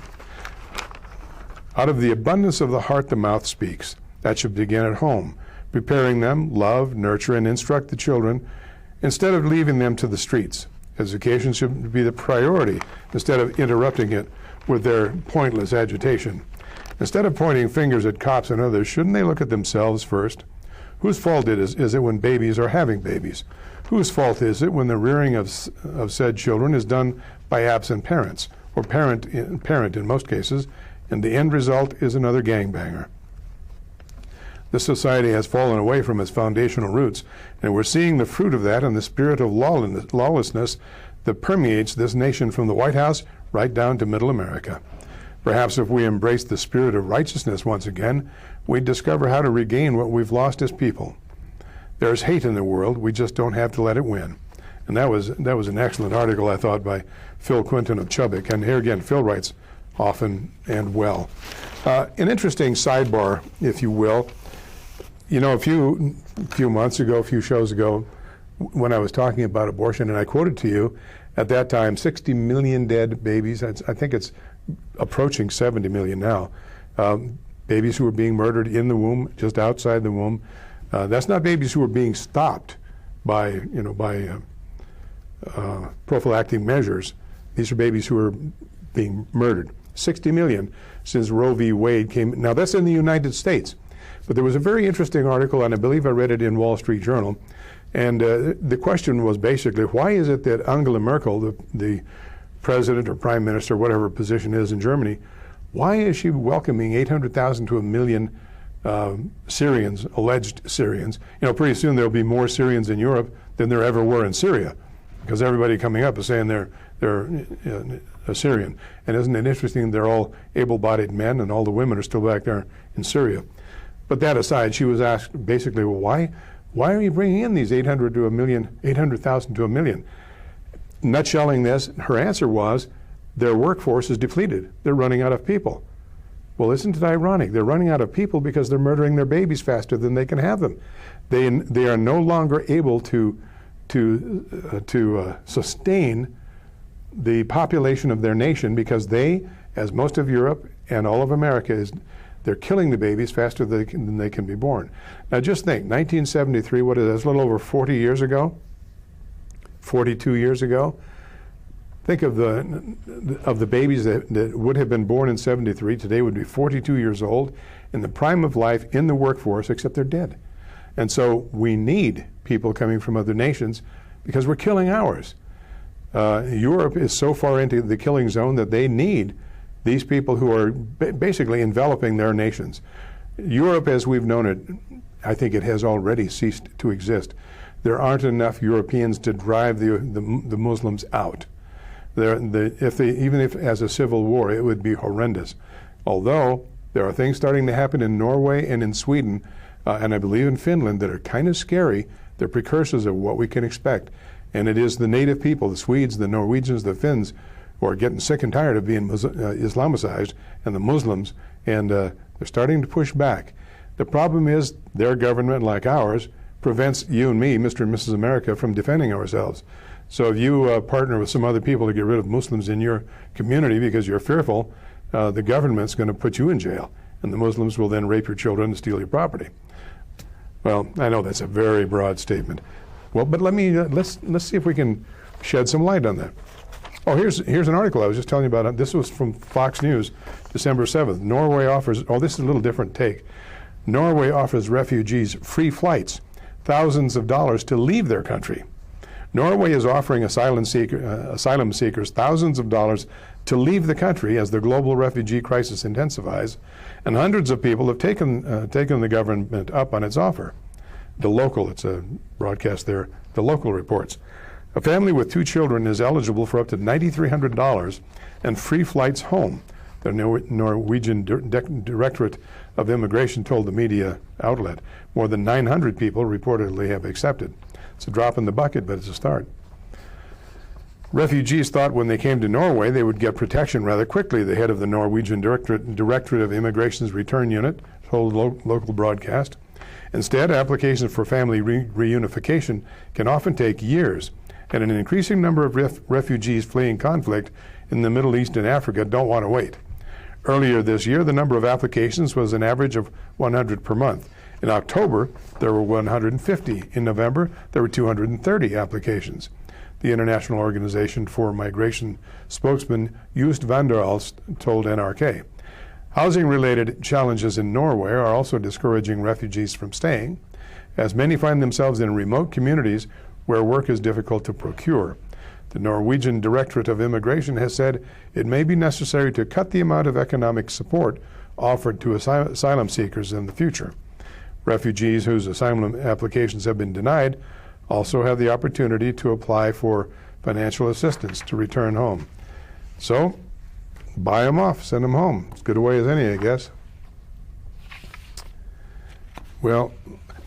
Out of the abundance of the heart, the mouth speaks. That should begin at home, preparing them, love, nurture, and instruct the children instead of leaving them to the streets. Education should be the priority instead of interrupting it with their pointless agitation. Instead of pointing fingers at cops and others, shouldn't they look at themselves first? Whose fault is it when babies are having babies? Whose fault is it when the rearing of said children is done by absent parents, or parent in most cases, and the end result is another gangbanger? This society has fallen away from its foundational roots, and we're seeing the fruit of that in the spirit of lawlessness that permeates this nation from the White House right down to Middle America. Perhaps if we embrace the spirit of righteousness once again, we'd discover how to regain what we've lost as people. There's hate in the world, we just don't have to let it win. And that was an excellent article, I thought, by Phil Quinton of Chubbuck. And here again, Phil writes often and well. An interesting sidebar, if you will. You know, a few months ago, a few shows ago, when I was talking about abortion, and I quoted to you at that time 60 million dead babies. I think it's approaching 70 million now. Babies who were being murdered in the womb, just outside the womb. That's not babies who were being stopped by prophylactic measures. These are babies who are being murdered. 60 million since Roe v. Wade came. Now that's in the United States. But there was a very interesting article, and I believe I read it in Wall Street Journal, and the question was basically, why is it that Angela Merkel, the president or prime minister, whatever position is in Germany, why is she welcoming 800,000 to 1 million Syrians, alleged Syrians? You know, pretty soon there'll be more Syrians in Europe than there ever were in Syria, because everybody coming up is saying they're a Syrian. And isn't it interesting, they're all able-bodied men, and all the women are still back there in Syria. But that aside, she was asked basically, well, why are you bringing in these 800,000 to 1 million? Nutshelling this, her answer was, their workforce is depleted. They're running out of people. Well, isn't it ironic? They're running out of people because they're murdering their babies faster than they can have them. They are no longer able to sustain the population of their nation, because they, as most of Europe and all of America is, they're killing the babies faster than they can be born. Now just think, 1973, what is this, a little over 40 years ago? 42 years ago? Think of the babies that would have been born in 73, today would be 42 years old, in the prime of life, in the workforce, except they're dead. And so we need people coming from other nations because we're killing ours. Europe is so far into the killing zone that they need these people who are basically enveloping their nations. Europe, as we've known it, I think it has already ceased to exist. There aren't enough Europeans to drive the Muslims out. Even if as a civil war, it would be horrendous. Although there are things starting to happen in Norway and in Sweden, and I believe in Finland, that are kind of scary. They're precursors of what we can expect. And it is the native people, the Swedes, the Norwegians, the Finns, who are getting sick and tired of being Islamicized, and the Muslims, and they're starting to push back. The problem is their government, like ours, prevents you and me, Mr. and Mrs. America, from defending ourselves. So if you partner with some other people to get rid of Muslims in your community because you're fearful, the government's going to put you in jail, and the Muslims will then rape your children and steal your property. Well, I know that's a very broad statement. Well, but let's see if we can shed some light on that. Oh, here's an article I was just telling you about. This was from Fox News, December 7th. Norway offers, this is a little different take. Norway offers refugees free flights, thousands of dollars to leave their country. Norway is offering asylum seekers thousands of dollars to leave the country as the global refugee crisis intensifies, and hundreds of people have taken the government up on its offer. It's a broadcast there, the local reports. A family with 2 children is eligible for up to $9,300 and free flights home, the Norwegian Directorate of Immigration told the media outlet. More than 900 people reportedly have accepted. It's a drop in the bucket, but it's a start. Refugees thought when they came to Norway they would get protection rather quickly. The head of the Norwegian Directorate of Immigration's Return Unit told local broadcast. Instead, applications for family reunification can often take years, and an increasing number of refugees fleeing conflict in the Middle East and Africa don't want to wait. Earlier this year, the number of applications was an average of 100 per month. In October, there were 150. In November, there were 230 applications. The International Organization for Migration spokesman Joost van der Alst told NRK. Housing-related challenges in Norway are also discouraging refugees from staying, as many find themselves in remote communities where work is difficult to procure. The Norwegian Directorate of Immigration has said it may be necessary to cut the amount of economic support offered to asylum seekers in the future. Refugees whose asylum applications have been denied also have the opportunity to apply for financial assistance to return home. So, buy them off, send them home. As good a way as any, I guess. Well,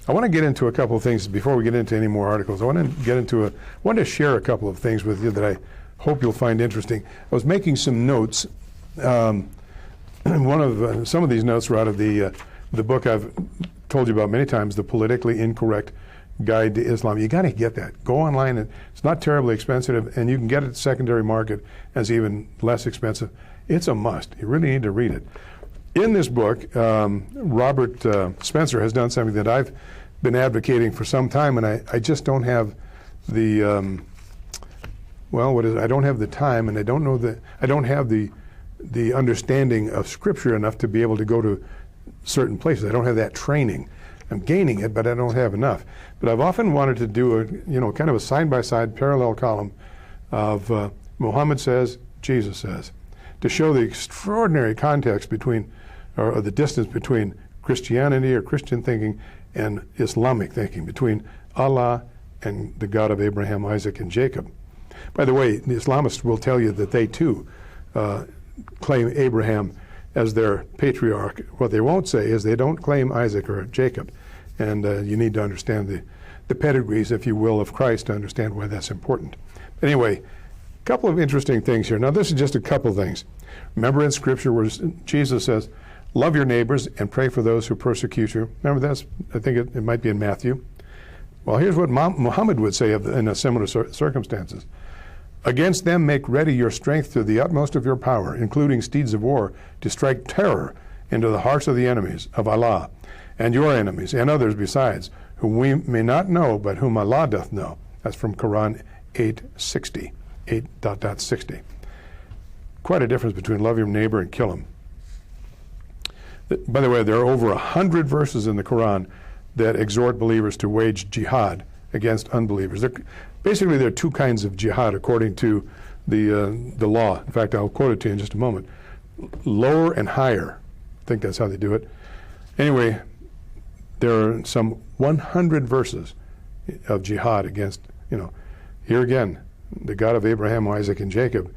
I want to get into a couple of things before we get into any more articles. I want to share a couple of things with you that I hope you'll find interesting. I was making some notes One of some of these notes were out of the book I've told you about many times, The Politically Incorrect Guide to Islam. You got to get that. Go online. It's not terribly expensive, and you can get it at the secondary market as even less expensive. It's a must. You really need to read it. In this book, Robert Spencer has done something that I've been advocating for some time, and I just don't have the I don't have the time, and I don't have the understanding of Scripture enough to be able to go to certain places. I don't have that training. I'm gaining it, but I don't have enough. But I've often wanted to do kind of a side-by-side parallel column of Muhammad says, Jesus says, to show the extraordinary context between, or the distance between Christianity or Christian thinking and Islamic thinking, between Allah and the God of Abraham, Isaac, and Jacob. By the way, the Islamists will tell you that they too claim Abraham as their patriarch. What they won't say is they don't claim Isaac or Jacob. And you need to understand the pedigrees, if you will, of Christ to understand why that's important. Anyway, a couple of interesting things here. Now, this is just a couple things. Remember in Scripture where Jesus says, love your neighbors and pray for those who persecute you. Remember that's, I think it might be in Matthew. Well, here's what Muhammad would say in a similar circumstances. Against them make ready your strength to the utmost of your power, including steeds of war, to strike terror into the hearts of the enemies of Allah, and your enemies, and others besides, whom we may not know, but whom Allah doth know. That's from Quran 8:60, 8.60. Quite a difference between love your neighbor and kill him. By the way, there are over 100 verses in the Quran that exhort believers to wage jihad against unbelievers. Basically, there are two kinds of jihad according to the law. In fact, I'll quote it to you in just a moment. Lower and higher. I think that's how they do it. Anyway, there are some 100 verses of jihad against, here again, the God of Abraham, Isaac, and Jacob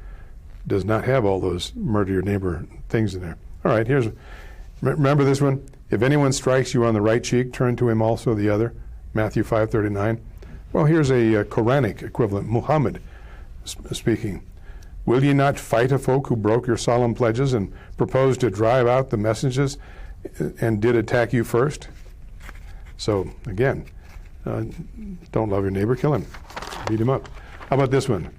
does not have all those murder your neighbor things in there. All right, remember this one? If anyone strikes you on the right cheek, turn to him also the other. Matthew 5:39. Well, here's a Quranic equivalent, Muhammad speaking. Will ye not fight a folk who broke your solemn pledges and proposed to drive out the messengers and did attack you first? So, again, don't love your neighbor, kill him. Beat him up. How about this one?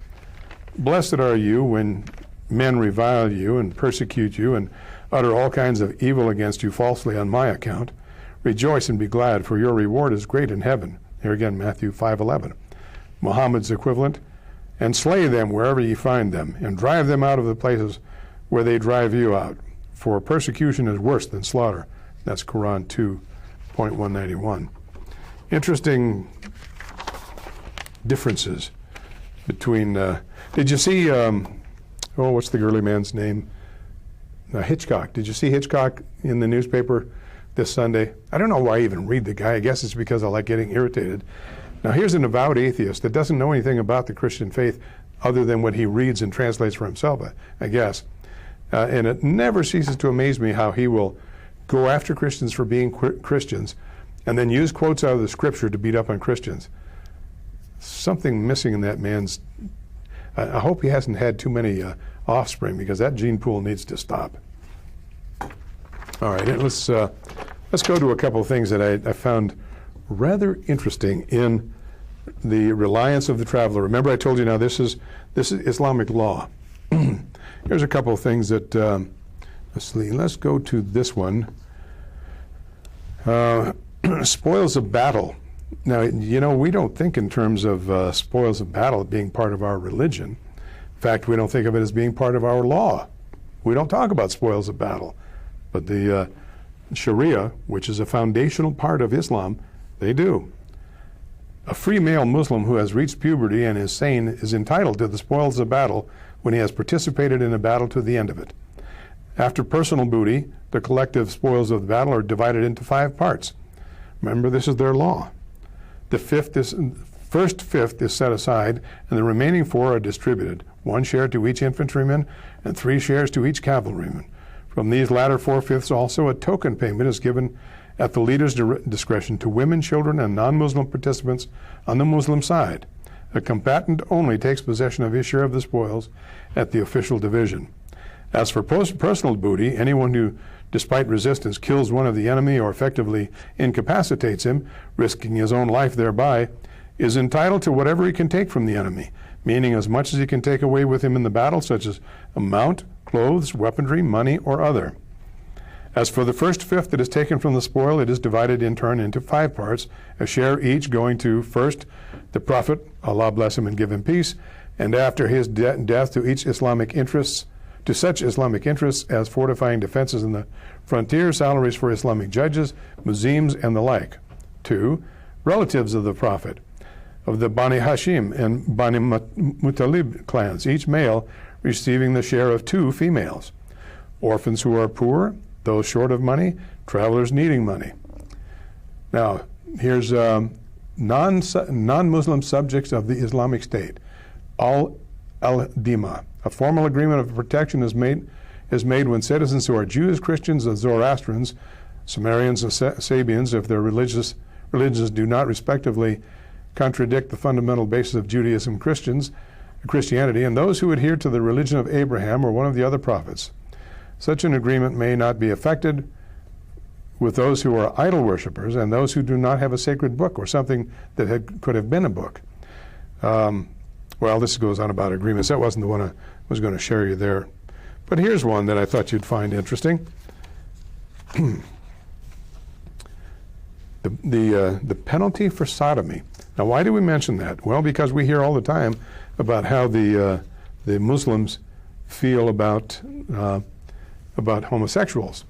Blessed are you when men revile you and persecute you and utter all kinds of evil against you falsely on my account. Rejoice and be glad, for your reward is great in heaven. Here again, Matthew 5:11. Muhammad's equivalent. And slay them wherever ye find them, and drive them out of the places where they drive you out. For persecution is worse than slaughter. That's Quran 2.191. Interesting differences between, did you see, what's the girly man's name? Hitchcock. Did you see Hitchcock in the newspaper this Sunday? I don't know why I even read the guy. I guess it's because I like getting irritated. Now, here's an avowed atheist that doesn't know anything about the Christian faith other than what he reads and translates for himself, I guess. And it never ceases to amaze me how he will go after Christians for being Christians and then use quotes out of the Scripture to beat up on Christians. Something missing in that man's... I hope he hasn't had too many offspring, because that gene pool needs to stop. All right, let's go to a couple of things that I found rather interesting in the reliance of the traveler. Remember, I told you now this is Islamic law. Here's a couple of things that let's go to this one. Spoils of battle. Now, we don't think in terms of spoils of battle being part of our religion. In fact, we don't think of it as being part of our law. We don't talk about spoils of battle. But the Sharia, which is a foundational part of Islam, they do. A free male Muslim who has reached puberty and is sane is entitled to the spoils of battle when he has participated in a battle to the end of it. After personal booty, the collective spoils of the battle are divided into 5 parts. Remember, this is their law. The first fifth is set aside, and the remaining 4 are distributed, 1 share to each infantryman and 3 shares to each cavalryman. From these latter 4/5 also, a token payment is given at the leader's discretion to women, children, and non-Muslim participants on the Muslim side. A combatant only takes possession of his share of the spoils at the official division. As for personal booty, anyone who, despite resistance, kills one of the enemy or effectively incapacitates him, risking his own life thereby, is entitled to whatever he can take from the enemy, meaning as much as he can take away with him in the battle, such as a mount, clothes, weaponry, money, or other. As for the first fifth that is taken from the spoil, it is divided in turn into 5 parts, a share each going to, first, the prophet, Allah bless him and give him peace, and after his death to each Islamic interests, to such Islamic interests as fortifying defenses in the frontier, salaries for Islamic judges, muezzins, and the like. 2, relatives of the prophet, of the Bani Hashim and Bani Muttalib clans, each male receiving the share of 2 females. Orphans who are poor, those short of money, travelers needing money. Now, here's non-Muslim subjects of the Islamic State. Al-Dima. A formal agreement of protection is made when citizens who are Jews, Christians, and Zoroastrians, Sumerians, and Sabians, if their religions do not respectively contradict the fundamental basis of Judaism, Christianity, and those who adhere to the religion of Abraham or one of the other prophets. Such an agreement may not be effected with those who are idol worshippers and those who do not have a sacred book or something that could have been a book. Well, this goes on about agreements. That wasn't the one I was going to share you there. But here's one that I thought you'd find interesting. The penalty for sodomy. Now, why do we mention that? Well, because we hear all the time about how the Muslims feel about homosexuals.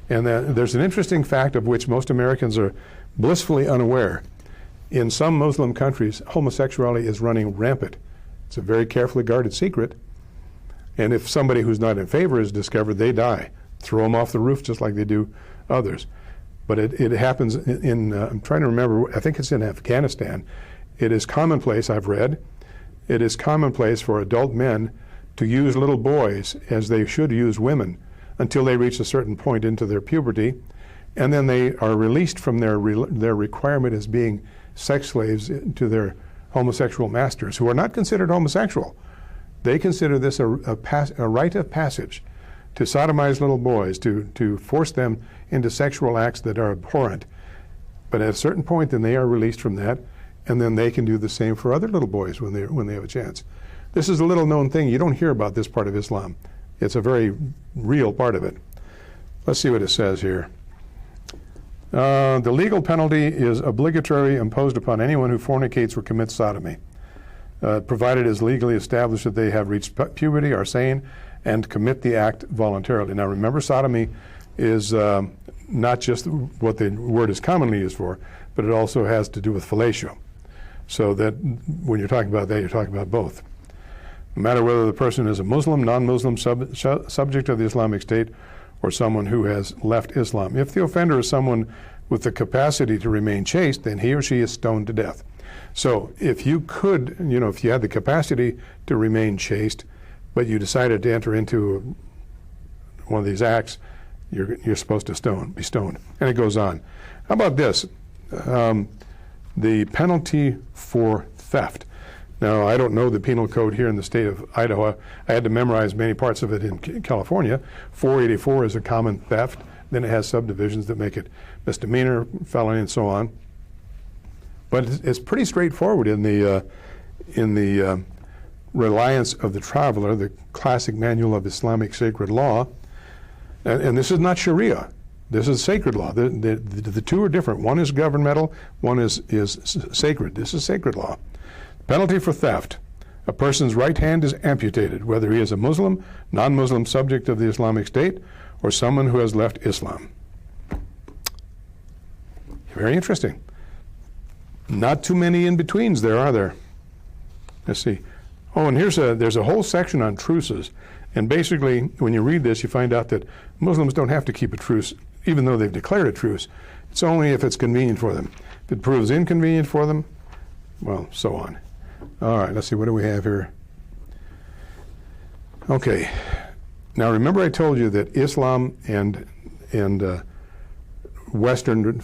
And there's an interesting fact of which most Americans are blissfully unaware. In some Muslim countries, homosexuality is running rampant. It's a very carefully guarded secret. And if somebody who's not in favor is discovered, they die. Throw them off the roof just like they do others. But it happens in I'm trying to remember, I think it's in Afghanistan. It is commonplace, I've read, it is commonplace for adult men to use little boys as they should use women until they reach a certain point into their puberty, and then they are released from their requirement as being sex slaves to their homosexual masters, who are not considered homosexual. They consider this a rite of passage to sodomize little boys, to force them into sexual acts that are abhorrent. But at a certain point, then they are released from that, and then they can do the same for other little boys when they have a chance. This is a little known thing. You don't hear about this part of Islam. It's a very real part of it. Let's see what it says here. The legal penalty is obligatory, imposed upon anyone who fornicates or commits sodomy, provided it is legally established that they have reached puberty, are sane, and commit the act voluntarily. Now remember, sodomy is not just what the word is commonly used for, but it also has to do with fellatio. So that when you're talking about that, you're talking about both. No matter whether the person is a Muslim, non-Muslim subject of the Islamic State, or someone who has left Islam. If the offender is someone with the capacity to remain chaste, then he or she is stoned to death. So if you could, if you had the capacity to remain chaste, but you decided to enter into one of these acts, you're supposed to be stoned. And it goes on. How about this? The penalty for theft. Now, I don't know the penal code here in the state of Idaho. I had to memorize many parts of it in California. 484 is a common theft. Then it has subdivisions that make it misdemeanor, felony, and so on. But it's pretty straightforward in the Reliance of the Traveler, the classic manual of Islamic sacred law. And this is not Sharia. This is sacred law. The two are different. One is governmental, one is sacred. This is sacred law. Penalty for theft. A person's right hand is amputated, whether he is a Muslim, non-Muslim subject of the Islamic State, or someone who has left Islam. Very interesting. Not too many in-betweens there, are there? Let's see. Oh, and there's a whole section on truces. And basically, when you read this, you find out that Muslims don't have to keep a truce, even though they've declared a truce. It's only if it's convenient for them. If it proves inconvenient for them, well, so on. All right, let's see, what do we have here? Okay, now remember I told you that Islam and Western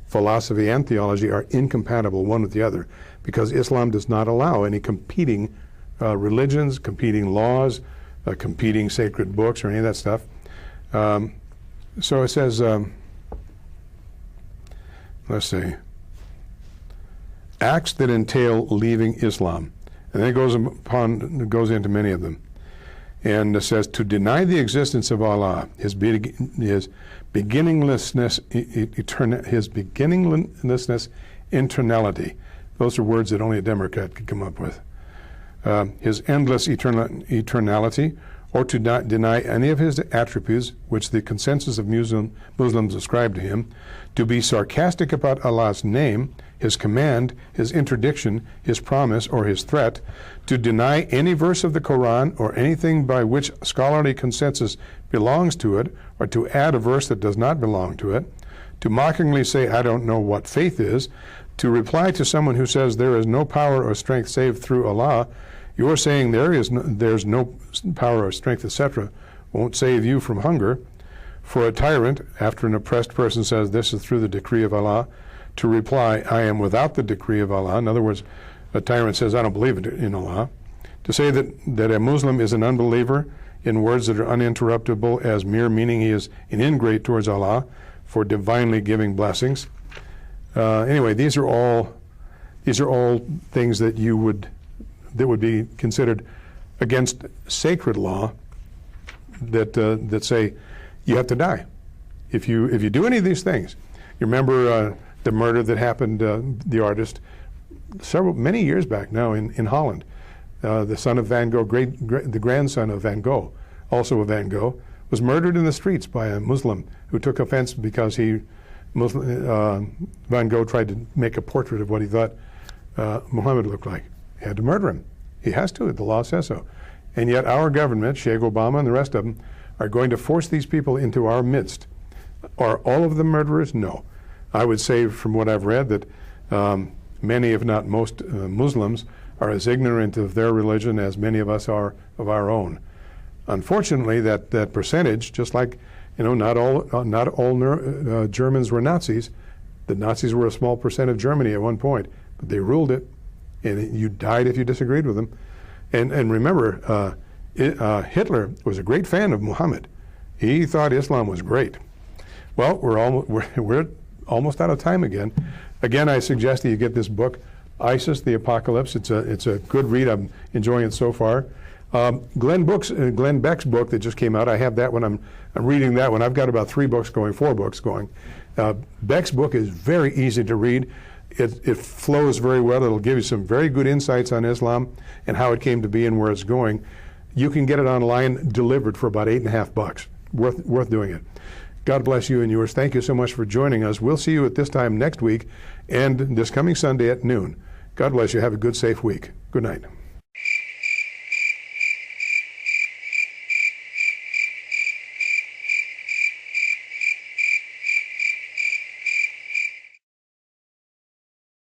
philosophy and theology are incompatible one with the other, because Islam does not allow any competing religions, competing laws, competing sacred books or any of that stuff. So it says, let's see, acts that entail leaving Islam. And then it goes into many of them. And it says, to deny the existence of Allah, his beginninglessness, eternality. Those are words that only a Democrat could come up with. His endless eternality, or to deny any of his attributes, which the consensus of Muslims ascribe to him, to be sarcastic about Allah's name, his command, his interdiction, his promise, or his threat, to deny any verse of the Quran or anything by which scholarly consensus belongs to it, or to add a verse that does not belong to it, to mockingly say, I don't know what faith is, to reply to someone who says there is no power or strength save through Allah, you're saying there's no power or strength, etc., won't save you from hunger. For a tyrant, after an oppressed person says this is through the decree of Allah, to reply, I am without the decree of Allah. In other words, a tyrant says, I don't believe in Allah. To say that a Muslim is an unbeliever in words that are uninterruptible as mere meaning he is an ingrate towards Allah for divinely giving blessings. Anyway, these are all things that would be considered against sacred law that say you have to die if you do any of these things. You remember the murder that happened, the artist, many years back now in Holland. The son of Van Gogh, the grandson of Van Gogh, also a Van Gogh, was murdered in the streets by a Muslim who took offense because Van Gogh tried to make a portrait of what he thought Muhammad looked like. He had to murder him. He has to. The law says so. And yet our government, Sheikh Obama and the rest of them, are going to force these people into our midst. Are all of them murderers? No. I would say from what I've read that many, if not most, Muslims are as ignorant of their religion as many of us are of our own. Unfortunately, that percentage, just like not all Germans were Nazis. The Nazis were a small percent of Germany at one point, but they ruled it, and you died if you disagreed with them. And remember, Hitler was a great fan of Muhammad. He thought Islam was great. Well, we're almost out of time again. Again, I suggest that you get this book, ISIS: The Apocalypse. It's a good read. I'm enjoying it so far. Glenn Beck's book that just came out, I have that one. I'm reading that one. I've got about 4 books going. Beck's book is very easy to read. It flows very well. It'll give you some very good insights on Islam and how it came to be and where it's going. You can get it online delivered for about $8.50. Worth doing it. God bless you and yours. Thank you so much for joining us. We'll see you at this time next week and this coming Sunday at noon. God bless you. Have a good, safe week. Good night.